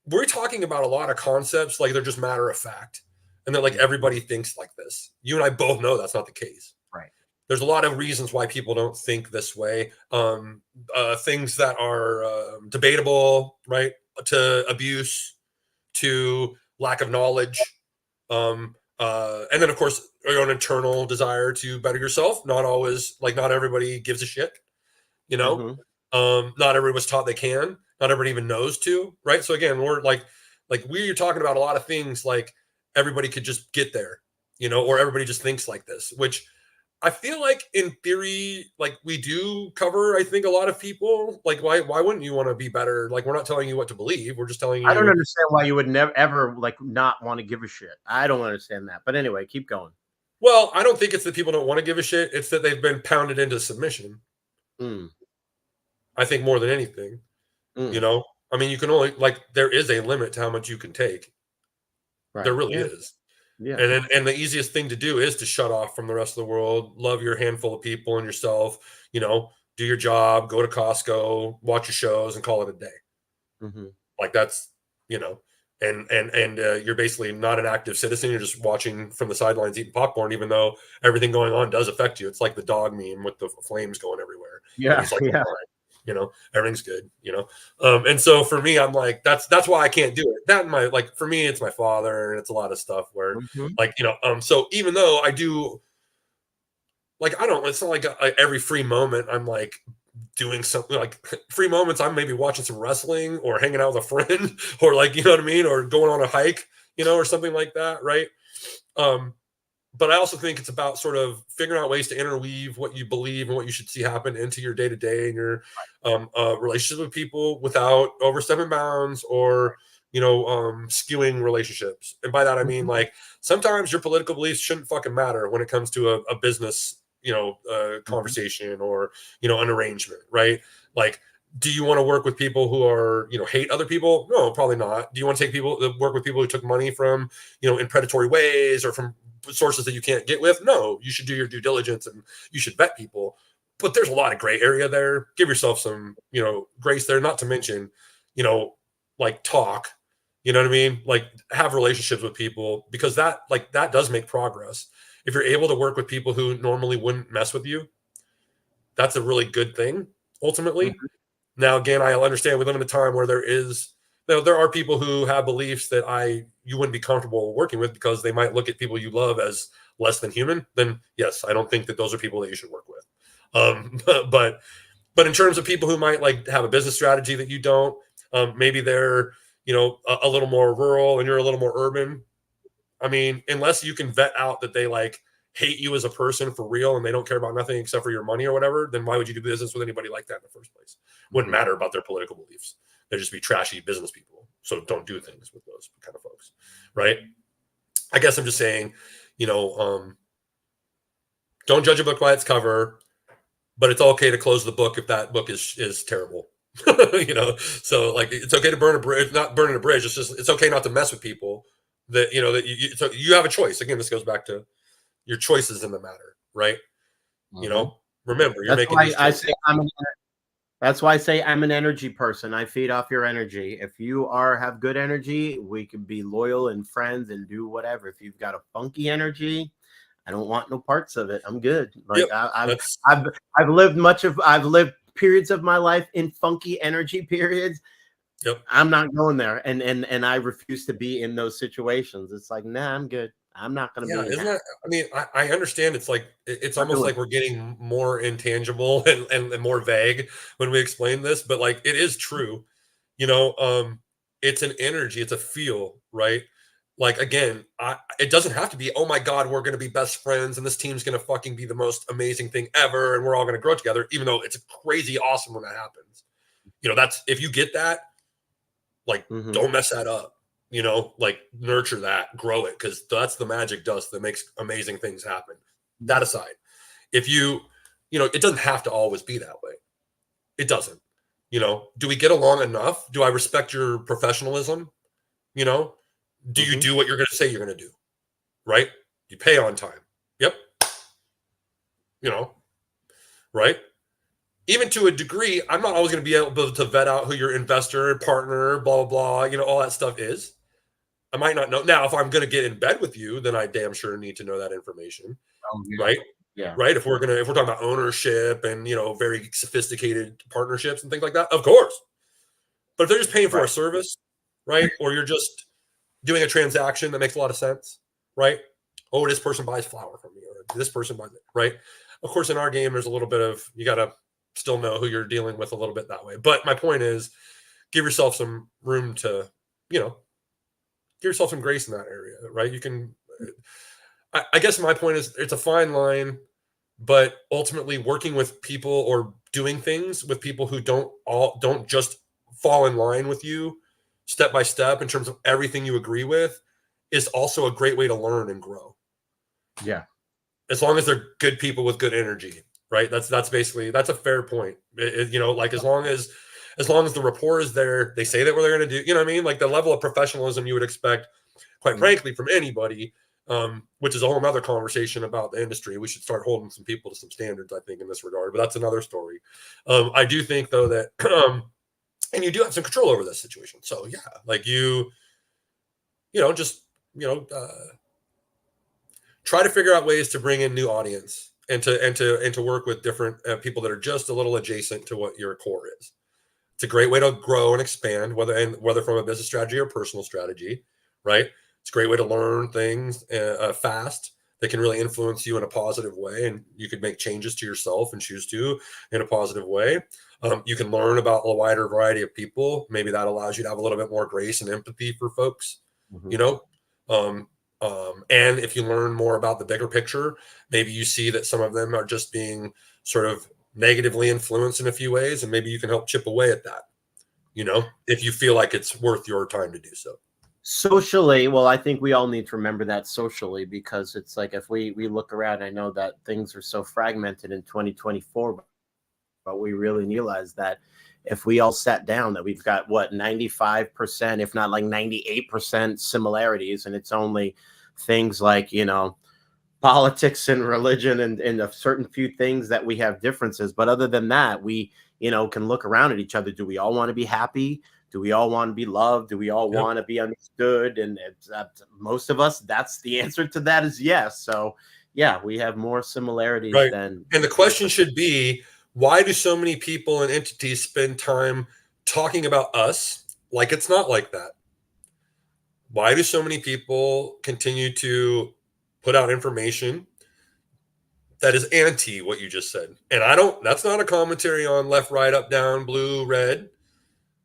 we're talking about a lot of concepts, like they're just matter of fact. And that like everybody thinks like this. You and I both know that's not the case. Right. There's a lot of reasons why people don't think this way. Things that are debatable, right? To abuse, to lack of knowledge. And then of course, your own internal desire to better yourself. Not always, like not everybody gives a shit. Not everybody was taught they can. Not everybody even knows to, right? So again, we're like we're talking about a lot of things like everybody could just get there, or everybody just thinks like this, which I feel like in theory, like we do cover, I think, a lot of people. Like, why wouldn't you want to be better? Like, we're not telling you what to believe. We're just telling you. I don't understand why you would never ever like not want to give a shit. I don't understand that. But anyway, keep going. Well, I don't think it's that people don't want to give a shit. It's that they've been pounded into submission. Mm, I think more than anything, you mm, know. I mean, you can only like there is a limit to how much you can take. There right. really Yeah. is. Yeah. And the easiest thing to do is to shut off from the rest of the world, love your handful of people and yourself, you know, do your job, go to Costco, watch your shows and call it a day. Hmm. Like that's, you know, and you're basically not an active citizen. You're just watching from the sidelines eating popcorn, even though everything going on does affect you. It's like the dog meme with the flames going everywhere, and Yeah. he's like, Yeah. fine, you know, everything's good, you know. And so for me, I'm like, that's why I can't do it. That and my like for me, it's my father, and it's a lot of stuff where Hmm. like you know, so even though I do like I don't, it's not like every free moment I'm like doing something like free moments. I'm maybe watching some wrestling or hanging out with a friend or like, you know what I mean? Or going on a hike, you know, or something like that. Right. Um, but I also think it's about sort of figuring out ways to interweave what you believe and what you should see happen into your day to day and your relationships with people without overstepping bounds or skewing relationships. And by that I mean Hmm. like sometimes your political beliefs shouldn't fucking matter when it comes to a business Hmm. conversation or an arrangement, right? Like do you want to work with people who are hate other people? No, probably not. Do you want to take people work with people who took money from in predatory ways or from sources that you can't get with? No, you should do your due diligence and you should vet people. But there's a lot of gray area there. Give yourself some, grace there, not to mention, you know, like talk, you know what I mean? Like have relationships with people because that does make progress. If you're able to work with people who normally wouldn't mess with you, that's a really good thing ultimately. Hmm. Now, again, I understand we live in a time where there are people who have beliefs that you wouldn't be comfortable working with because they might look at people you love as less than human. Then yes, I don't think that those are people that you should work with. But in terms of people who might like have a business strategy that you don't, maybe they're a little more rural and you're a little more urban. I mean, unless you can vet out that they like hate you as a person for real and they don't care about nothing except for your money or whatever, then why would you do business with anybody like that in the first place? Wouldn't Hmm. matter about their political beliefs. They'd just be trashy business people. So don't do things with those kind of folks. Right. I guess I'm just saying, you know, um, don't judge a book by its cover, but it's okay to close the book if that book is terrible. So like it's okay to burn a bridge, not burning a bridge. It's just it's okay not to mess with people that so you have a choice. Again, this goes back to your choices in the matter, right? Hmm. Remember, you're That's making why these I choices. say that's why I say I'm an energy person. I feed off your energy. If you have good energy, we can be loyal and friends and do whatever. If you've got a funky energy, I don't want no parts of it. I'm good. Yep. Like That's I've lived periods of my life in funky energy periods. yep. I'm not going there, and I refuse to be in those situations. It's like, nah, I'm good. I'm not going to Yeah, be in isn't that. that? I mean, I understand. It's like it's Not almost doing like we're getting more intangible and more vague when we explain this, but like it is true. You know, it's an energy, it's a feel, right? Like again, it doesn't have to be. Oh my God, we're going to be best friends, and this team's going to fucking be the most amazing thing ever, and we're all going to grow together. Even though it's crazy awesome when that happens. That's if you get that, like it. Hmm. don't mess that up. Like nurture that, grow it, because that's the magic dust that makes amazing things happen. That aside, if it doesn't have to always be that way. It doesn't. Do we get along enough? Do I respect your professionalism? You know, do you Hmm. do what you're going to say you're going to do? Right? You pay on time. Yep. You know, right? Even to a degree, I'm not always going to be able to vet out who your investor, partner, blah, blah, blah, all that stuff is. I might not know. Now, if I'm going to get in bed with you, then I damn sure need to know that information. Oh yeah, Right? yeah, Right. If we're talking about ownership and, very sophisticated partnerships and things like that, of course. But if they're just paying for a right. service, right? Or you're just doing a transaction that makes a lot of sense, right? Oh, this person buys flour from me, or this person buys it, right? Of course, in our game, there's a little bit of you got to still know who you're dealing with a little bit that way. But my point is, give yourself some room to, you know, give yourself some grace in that area, right? You can. I guess my point is, it's a fine line, but ultimately, working with people or doing things with people who don't just fall in line with you step by step in terms of everything you agree with is also a great way to learn and grow. Yeah, as long as they're good people with good energy, right? That's basically, that's a fair point. Like as long as the rapport is there, they say that what they're going to do. You know what I mean? Like the level of professionalism you would expect, quite frankly, from anybody. Which is a whole other conversation about the industry. We should start holding some people to some standards, I think, in this regard. But that's another story. I do think though that, and you do have some control over this situation. So yeah, like just try to figure out ways to bring in new audience and to work with different people that are just a little adjacent to what your core is. It's a great way to grow and expand, whether from a business strategy or personal strategy, right? It's a great way to learn things fast that can really influence you in a positive way, and you could make changes to yourself and choose to in a positive way. You can learn about a wider variety of people. Maybe that allows you to have a little bit more grace and empathy for folks, Mhm. you know. And if you learn more about the bigger picture, maybe you see that some of them are just being sort of negatively influenced in a few ways, and maybe you can help chip away at that, if you feel like it's worth your time to do so. Socially, well, I think we all need to remember that socially, because it's like if we look around, I know that things are so fragmented in 2024, but we really realize that if we all sat down, that we've got what 95%, if not like 98% similarities, and it's only things like politics and religion and a certain few things that we have differences. But other than that, we can look around at each other. Do we all want to be happy? Do we all want to be loved? Do we all Yep. want to be understood? And most of us, that's the answer to that is yes. So yeah, we have more similarities Right. than. And the question should be, why do so many people and entities spend time talking about us like it's not like that? Why do so many people continue to put out information that is anti what you just said? And that's not a commentary on left, right, up, down, blue, red.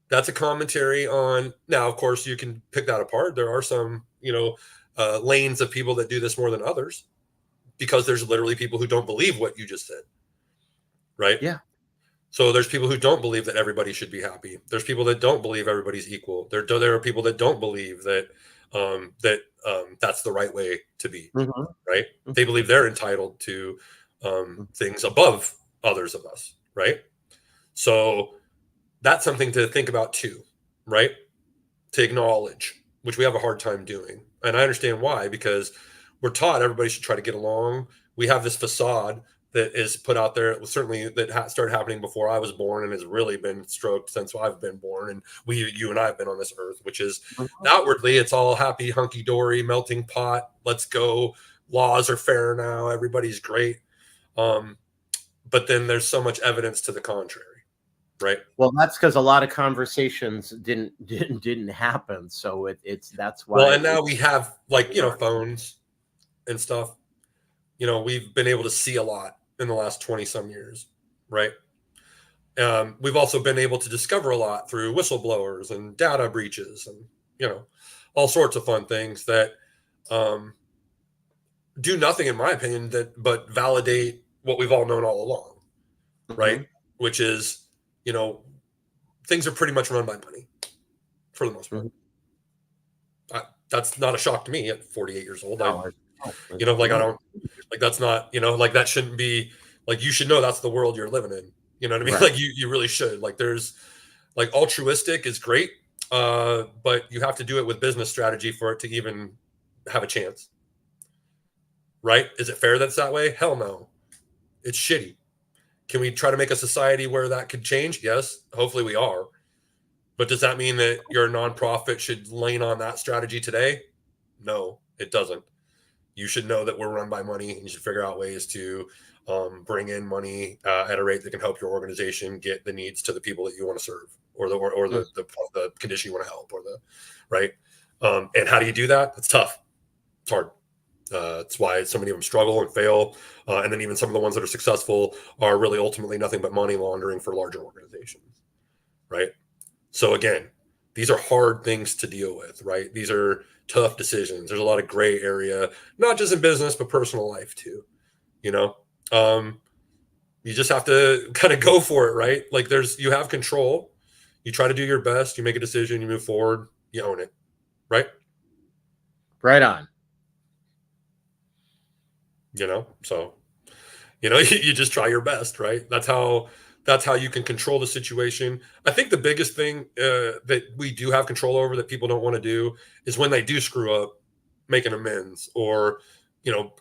That's a commentary on, now, of course, you can pick that apart. There are some, lanes of people that do this more than others, because there's literally people who don't believe what you just said. Right. Yeah. So there's people who don't believe that everybody should be happy. There's people that don't believe everybody's equal. There are people that don't believe that that's the right way to be. Mhm. Right. They believe they're entitled to things above others of us. Right. So that's something to think about too. Right. To acknowledge, which we have a hard time doing. And I understand why, because we're taught everybody should try to get along. We have this facade that is put out there, certainly that started happening before I was born and has really been stroked since I've been born. And you and I have been on this earth, which is Mhm. outwardly, it's all happy, hunky dory, melting pot. Let's go. Laws are fair now. Everybody's great. But then there's so much evidence to the contrary. Right. Well, that's because a lot of conversations didn't happen. So that's Well, why and now we have phones and stuff. We've been able to see a lot in the last 20 some years, right? We've also been able to discover a lot through whistleblowers and data breaches and, all sorts of fun things that do nothing, in my opinion, but validate what we've all known all along, right? Mhm. Which is, things are pretty much run by money for the most part. Mhm. That's not a shock to me at 48 years old. No, I no. don't, like, that's not, like, that shouldn't be, like, you should know that's the world you're living in. You know what I mean? Right. Like, you really should. Like, there's, like, altruistic is great, but you have to do it with business strategy for it to even have a chance. Right? Is it fair that's that way? Hell no. It's shitty. Can we try to make a society where that could change? Yes. Hopefully we are. But does that mean that your nonprofit should lean on that strategy today? No, it doesn't. You should know that we're run by money, and you should figure out ways to bring in money at a rate that can help your organization get the needs to the people that you want to serve, or the condition you want to help, or the right. And how do you do that? It's tough. It's hard. It's why so many of them struggle and fail, and then even some of the ones that are successful are really ultimately nothing but money laundering for larger organizations, right? So again, these are hard things to deal with, right? These are tough decisions. There's a lot of gray area, not just in business, but personal life too. You know, you just have to kind of go for it, right? Like you have control. You try to do your best. You make a decision. You move forward. You own it, right? Right on. So you just try your best, right? That's how you can control the situation. I think the biggest thing that we do have control over that people don't want to do is when they do screw up, making amends, or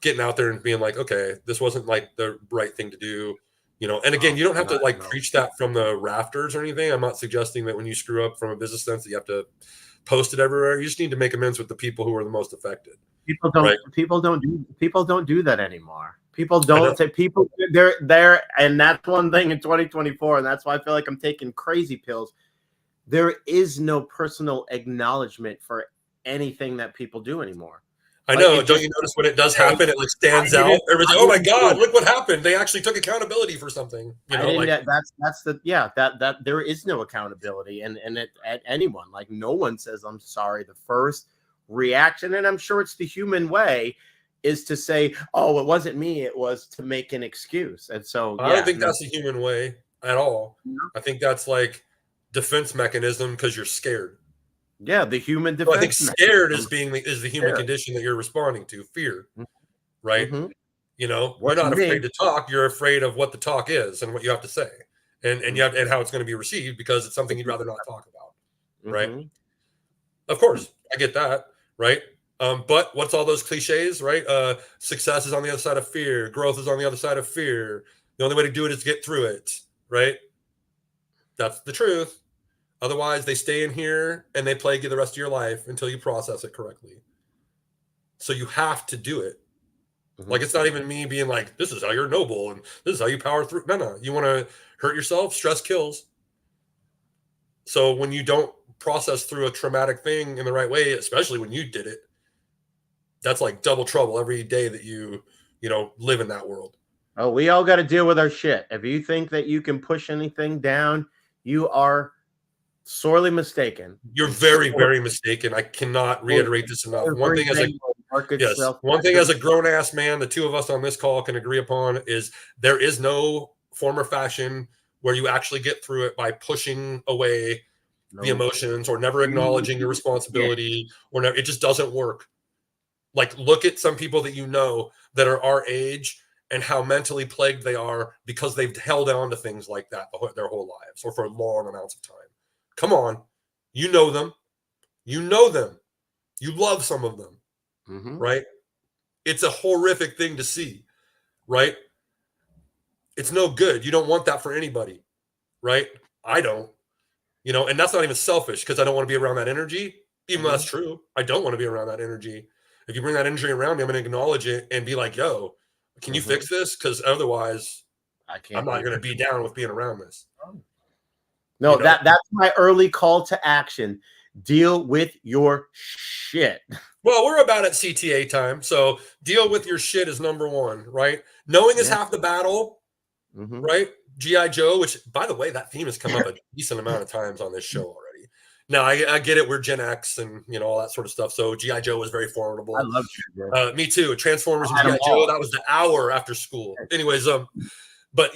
getting out there and being like, okay, this wasn't like the right thing to do. And again, you don't have to like No. preach that from the rafters or anything. I'm not suggesting that when you screw up from a business sense that you have to post it everywhere. You just need to make amends with the people who are the most affected. People don't. Right. People don't do that anymore. People don't say people. They're there, and that's one thing in 2024, and that's why I feel like I'm taking crazy pills. There is no personal acknowledgement for anything that people do anymore. I know. Don't you notice when it does happen, it like stands out? Everybody's like, "Oh my god, look what happened! They actually took accountability for something." That's that there is no accountability, and at anyone, like no one says I'm sorry. The first reaction, and I'm sure it's the human way, is to say, "Oh, it wasn't me. It was," to make an excuse. And so I don't think that's the human way at all. I think that's like defense mechanism because you're scared. Yeah, the human defense. I think scared is the human condition that you're responding to. Fear, right? Mm-hmm. You're not afraid to talk. You're afraid of what the talk is and what you have to say, and how it's going to be received because it's something you'd rather not talk about, right? Mm-hmm. Of course, I get that, right? But what's all those cliches, right? Success is on the other side of fear. Growth is on the other side of fear. The only way to do it is get through it, right? That's the truth. Otherwise, they stay in here and they plague you the rest of your life until you process it correctly. So you have to do it. Mm-hmm. Like, it's not even me being like, this is how you're noble and this is how you power through. No. You want to hurt yourself? Stress kills. So when you don't process through a traumatic thing in the right way, especially when you did it, that's like double trouble every day that you live in that world. Oh, we all got to deal with our shit. If you think that you can push anything down, you are sorely mistaken. You're very, very mistaken. I cannot reiterate this enough. One thing as a grown ass man, the two of us on this call can agree upon is there is no form or fashion where you actually get through it by pushing away the emotions or never acknowledging your responsibility or it just doesn't work. Like, look at some people that that are our age and how mentally plagued they are because they've held on to things like that their whole lives or for long amounts of time. Come on. You know them. You love some of them, right? It's a horrific thing to see, right? It's no good. You don't want that for anybody, right? I don't, and that's not even selfish because I don't want to be around that energy. Even though that's true, I don't want to be around that energy. If you bring that energy around me, I'm going to acknowledge it and be like, yo, can you fix this? Because otherwise, I'm not going to be down with being around this. No, that's my early call to action. Deal with your shit. Well, we're about at CTA time, so deal with your shit is number one, right? Knowing is half the battle, right? G.I. Joe, which, by the way, that theme has come up a decent amount of times on this show already. Now, I get it. We're Gen X and, all that sort of stuff. So G.I. Joe was very formidable. I love G.I. Joe. Me too. Transformers and G.I. Joe, that was the hour after school. Anyways, but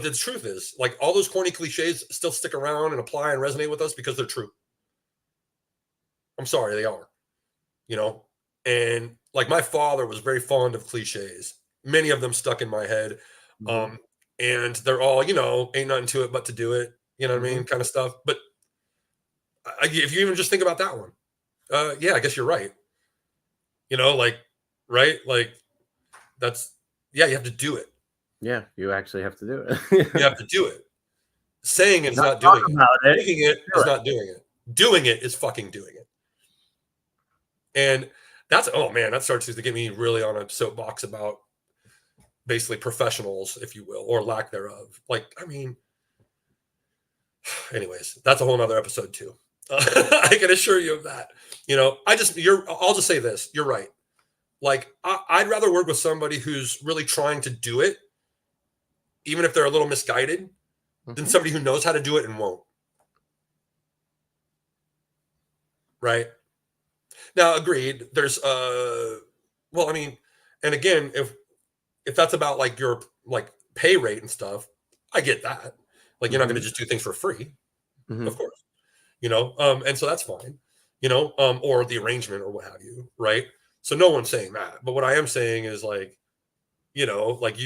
the truth is, like, all those corny cliches still stick around and apply and resonate with us because they're true. I'm sorry, they are. And like my father was very fond of cliches. Many of them stuck in my head. And they're all, ain't nothing to it but to do it. You know what I mean? Kind of stuff. But if you even just think about that one, yeah, I guess you're right. Right? Like that's, you have to do it. Yeah, you actually have to do it. You have to do it. Saying it is not doing it. Thinking it is not doing it. Doing it is fucking doing it. And that's, oh man, that starts to get me really on a soapbox about basically professionals, if you will, or lack thereof. Like, I mean, anyways, that's a whole nother episode too. I can assure you of that. I'll just say this. You're right. Like, I'd rather work with somebody who's really trying to do it, even if they're a little misguided, than somebody who knows how to do it and won't. Right? Now, agreed. There's, well, I mean, and again, if that's about like your like pay rate and stuff, I get that. Like, you're not going to just do things for free, of course, and so that's fine, or the arrangement or what have you, right? So no one's saying that. But what I am saying is like, like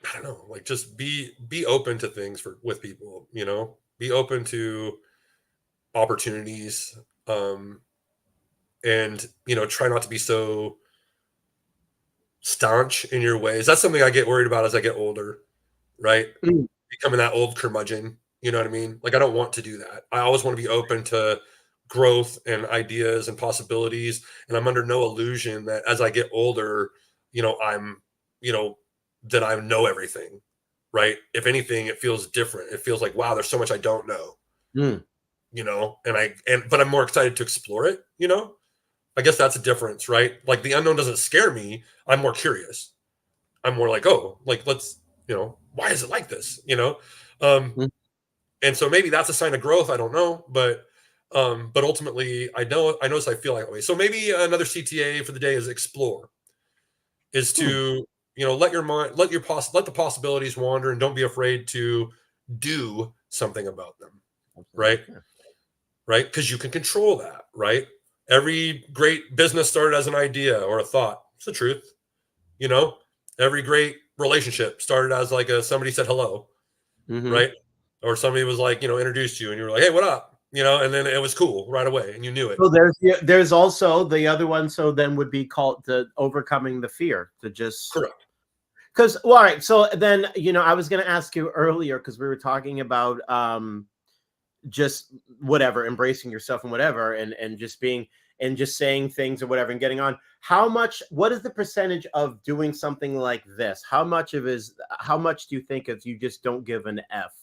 I don't know, like just be open to things with people, be open to opportunities, and try not to be so staunch in your ways. That's something I get worried about as I get older, right? Mm. Becoming that old curmudgeon, you know what I mean? Like I don't want to do that. I always want to be open to growth and ideas and possibilities, and I'm under no illusion that as I get older, I'm, you know, that I know everything, right? If anything, it feels different. It feels like, wow, there's so much I don't know, Mm. but I'm more excited to explore it, I guess that's a difference, right? Like the unknown doesn't scare me. I'm more curious. I'm more like, oh, like let's, why is it like this? Um, Mm. and so maybe that's a sign of growth. I don't know, but ultimately, I notice I feel like that way. So maybe another CTA for the day is explore, is Mm. to let your mind, let the possibilities wander, and don't be afraid to do something about them, right? Okay. Right? Because you can control that, right? Every great business started as an idea or a thought. It's the truth, you know. Every great relationship started as like somebody said hello, Mm-hmm. right? Or somebody was like, introduced you, and you were like, hey, what up? And then it was cool right away, and you knew it. So there's also the other one. So then would be called the overcoming the fear to just Correct. because well, all right. So then I was going to ask you earlier because we were talking about just whatever, embracing yourself and whatever, and just being and just saying things or whatever and getting on. What is the percentage of doing something like this? How much do you think is you just don't give an F?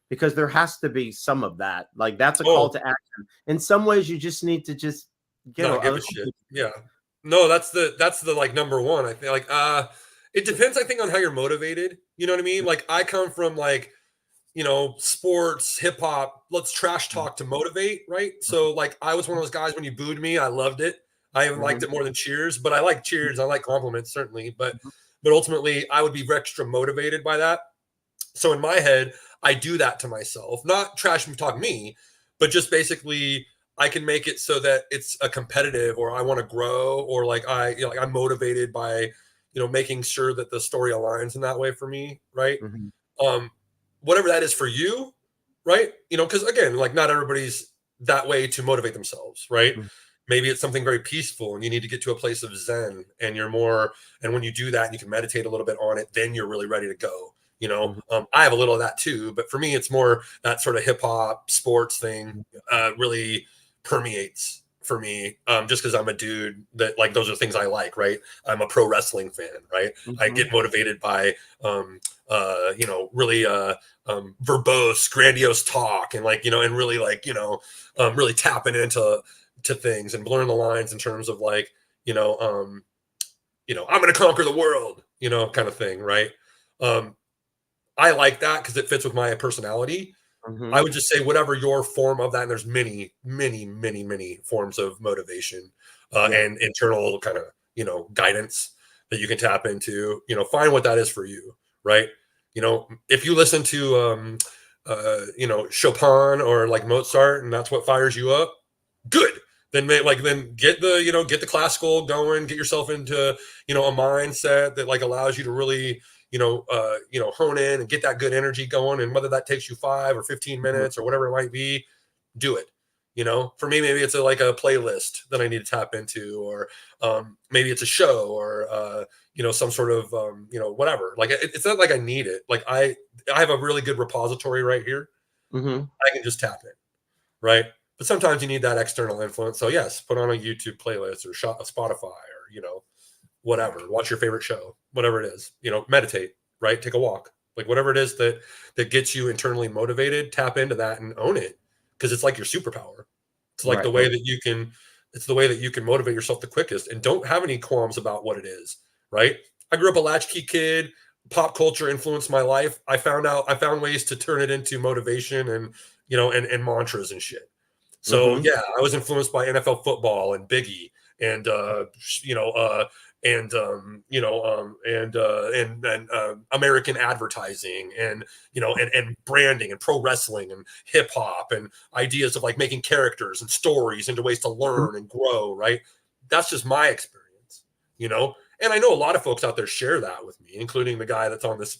Because there has to be some of that. Like that's a call Oh, to action. In some ways, you just need to just get not a give a little. shit. Yeah. No, that's the like number one. I feel like it depends, I think, on how you're motivated. You know what I mean? Like I come from like, sports, hip hop, let's trash talk to motivate, right? So like I was one of those guys when you booed me, I loved it. I even liked Mhm. it more than cheers, but I like cheers. I like compliments certainly, but ultimately I would be extra motivated by that. So in my head, I do that to myself, not trash talk me, but just basically I can make it so that it's a competitive, or I want to grow, or like like I'm motivated by, making sure that the story aligns in that way for me, right? Mhm. um Whatever that is for you, right? Because again, like not everybody's that way to motivate themselves, right? Mhm. Maybe it's something very peaceful and you need to get to a place of zen, and you're more, and when you do that and you can meditate a little bit on it, then you're really ready to go. Mhm. I have a little of that too, but for me it's more that sort of hip hop sports thing really permeates for me, just because I'm a dude that like those are things I like, right? I'm a pro wrestling fan, right? I Mhm. get motivated by really verbose, grandiose talk, and like, and really like, really tapping into things and blurring the lines in terms of like, I'm going to conquer the world, kind of thing, right? Um, I like that because it fits with my personality. I Mhm. would just say whatever your form of that, and there's many, many, many, many forms of motivation Yeah. and internal kind of, guidance that you can tap into. Find what that is for you, right? If you listen to, Chopin or like Mozart, and that's what fires you up, good. Then get the classical going, get yourself into a mindset that like allows you to really hone in and get that good energy going. And whether that takes you 5 or 15 Mhm. minutes or whatever it might be, do it. For me, maybe it's like a playlist that I need to tap into, or maybe it's a show, or some sort of whatever. Like it's not like I need it. Like I have a really good repository right here. Mhm. I can just tap it, right? But sometimes you need that external influence. So yes, put on a YouTube playlist or a Spotify, or whatever. Watch your favorite show, whatever it is. Meditate, right? Take a walk, like whatever it is that gets you internally motivated. Tap into that and own it, because it's like your superpower. It's like the Right. way that you can. It's the way that you can motivate yourself the quickest, and don't have any qualms about what it is, right? I grew up a latchkey kid. Pop culture influenced my life. I found ways to turn it into motivation, and and mantras and shit. So Mhm. yeah, I was influenced by NFL football and Biggie, and American advertising and branding and pro wrestling and hip hop and ideas of like making characters and stories into ways to learn and grow, right? That's just my experience, and I know a lot of folks out there share that with me, including the guy that's on this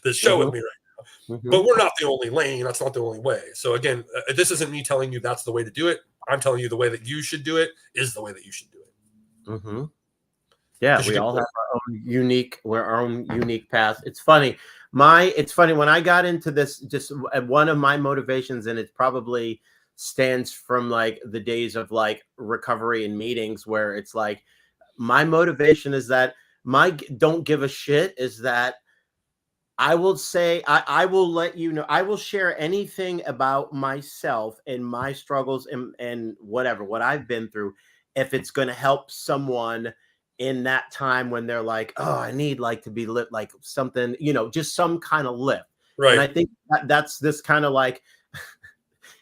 this show with me right now. But we're not the only lane. That's not the only way. So again, this isn't me telling you that's the way to do it. I'm telling you the way that you should do it is the way that you should do it. Yeah, we all have our own unique path. It's funny. When I got into this, just one of my motivations, and it probably stands from like the days of like recovery and meetings, where it's like my motivation is that my don't give a shit is that I will say, I will let you know, I will share anything about myself and my struggles and whatever, what I've been through, if it's going to help someone in that time when they're like, oh, I need like to be lit, like something, just some kind of lift. Right. And I think that's this kind of like,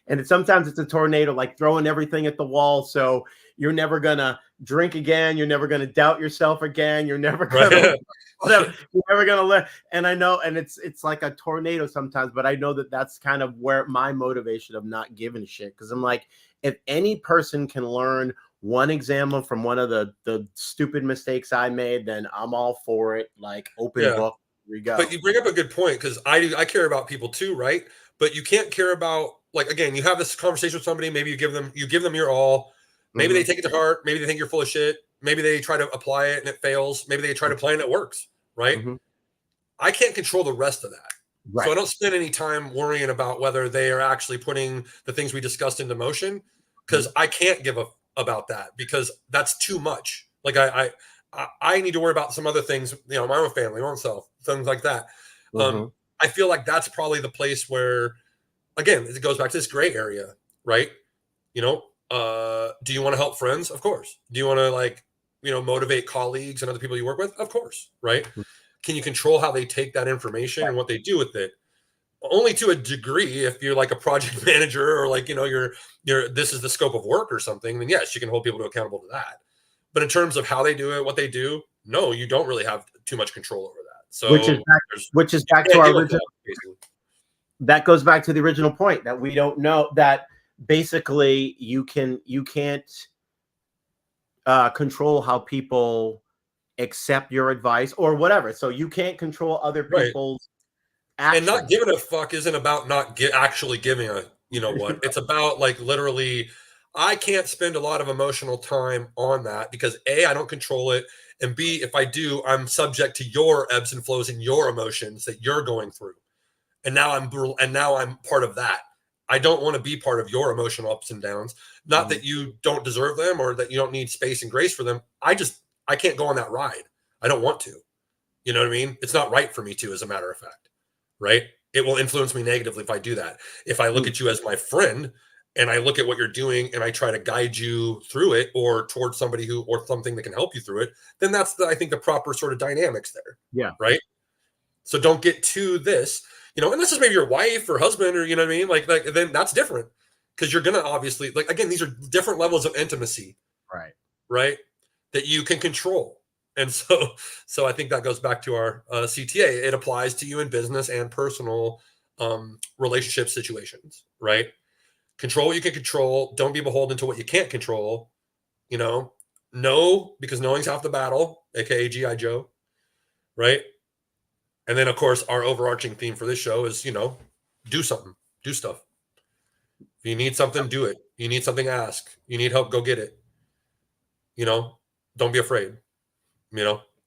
and sometimes it's a tornado, like throwing everything at the wall. So you're never going to drink again. You're never going to doubt yourself again. You're never going to, whatever. You're never going to live. And I know, and it's like a tornado sometimes, but I know that that's kind of where my motivation of not giving a shit. Cause I'm like, if any person can learn one example from one of the stupid mistakes I made, then I'm all for it. Like open book, here we go. But you bring up a good point, because I care about people too, right? But you can't care about, like, again, you have this conversation with somebody, maybe you give them your all. Maybe they take it to heart. Maybe they think you're full of shit. Maybe they try to apply it and it fails. Maybe they try to apply it and it works, right? I can't control the rest of that. Right. So I don't spend any time worrying about whether they are actually putting the things we discussed into motion, because I can't give about that, because that's too much. Like I need to worry about some other things, my own family, my own self, things like that. I feel like that's probably the place where, again, it goes back to this gray area, right? Do you want to help friends? Of course. Do you want to motivate colleagues and other people you work with? Of course. Right. Can you control how they take that information and what they do with it? Only to a degree. If you're like a project manager or like, you're this is the scope of work or something, then yes, you can hold people accountable to that. But in terms of how they do it, what they do, no, you don't really have too much control over that. So which is back to our original. That goes back to the original point that we don't know that basically you can't control how people accept your advice or whatever. So you can't control other people's actions. And not giving a fuck isn't about actually giving a, it's about like literally, I can't spend a lot of emotional time on that because A, I don't control it. And B, if I do, I'm subject to your ebbs and flows and your emotions that you're going through. And now I'm part of that. I don't want to be part of your emotional ups and downs. Not that you don't deserve them or that you don't need space and grace for them. I can't go on that ride. I don't want to. You know what I mean? It's not right for me to, as a matter of fact. Right? It will influence me negatively if I do that. If I look at you as my friend and I look at what you're doing and I try to guide you through it or towards somebody or something that can help you through it, then that's I think the proper sort of dynamics there. Yeah. Right? So don't get to this. Unless it's maybe your wife or husband or, you know what I mean? Like then that's different, because you're going to obviously, like, again, these are different levels of intimacy. Right. That you can control. And so I think that goes back to our CTA. It applies to you in business and personal relationship situations, right? Control what you can control. Don't be beholden to what you can't control. Know, because knowing's half the battle, aka G.I. Joe, right? And then, of course, our overarching theme for this show is, do something, do stuff. If you need something, do it. You need something, ask. You need help, go get it. Don't be afraid.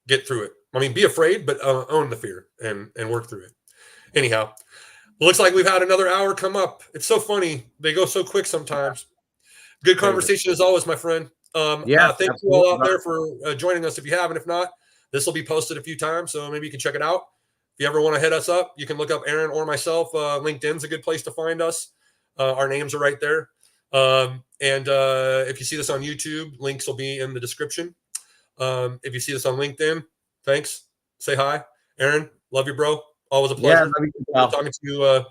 Get through it. I mean, be afraid, but own the fear and work through it. Anyhow, looks like we've had another hour come up. It's so funny. They go so quick sometimes. Good conversation as always, my friend. Thank you all out there for joining us if you haven't. If not, this will be posted a few times, so maybe you can check it out. If you ever want to hit us up, you can look up Aaron or myself. LinkedIn's a good place to find us. Our names are right there. And if you see this on YouTube, links will be in the description. If you see this on LinkedIn, thanks. Say hi. Aaron, love you, bro. Always a pleasure. Yeah, I'll talking to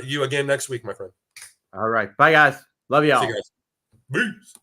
you again next week, my friend. All right. Bye, guys. Love y'all. See you guys. Peace.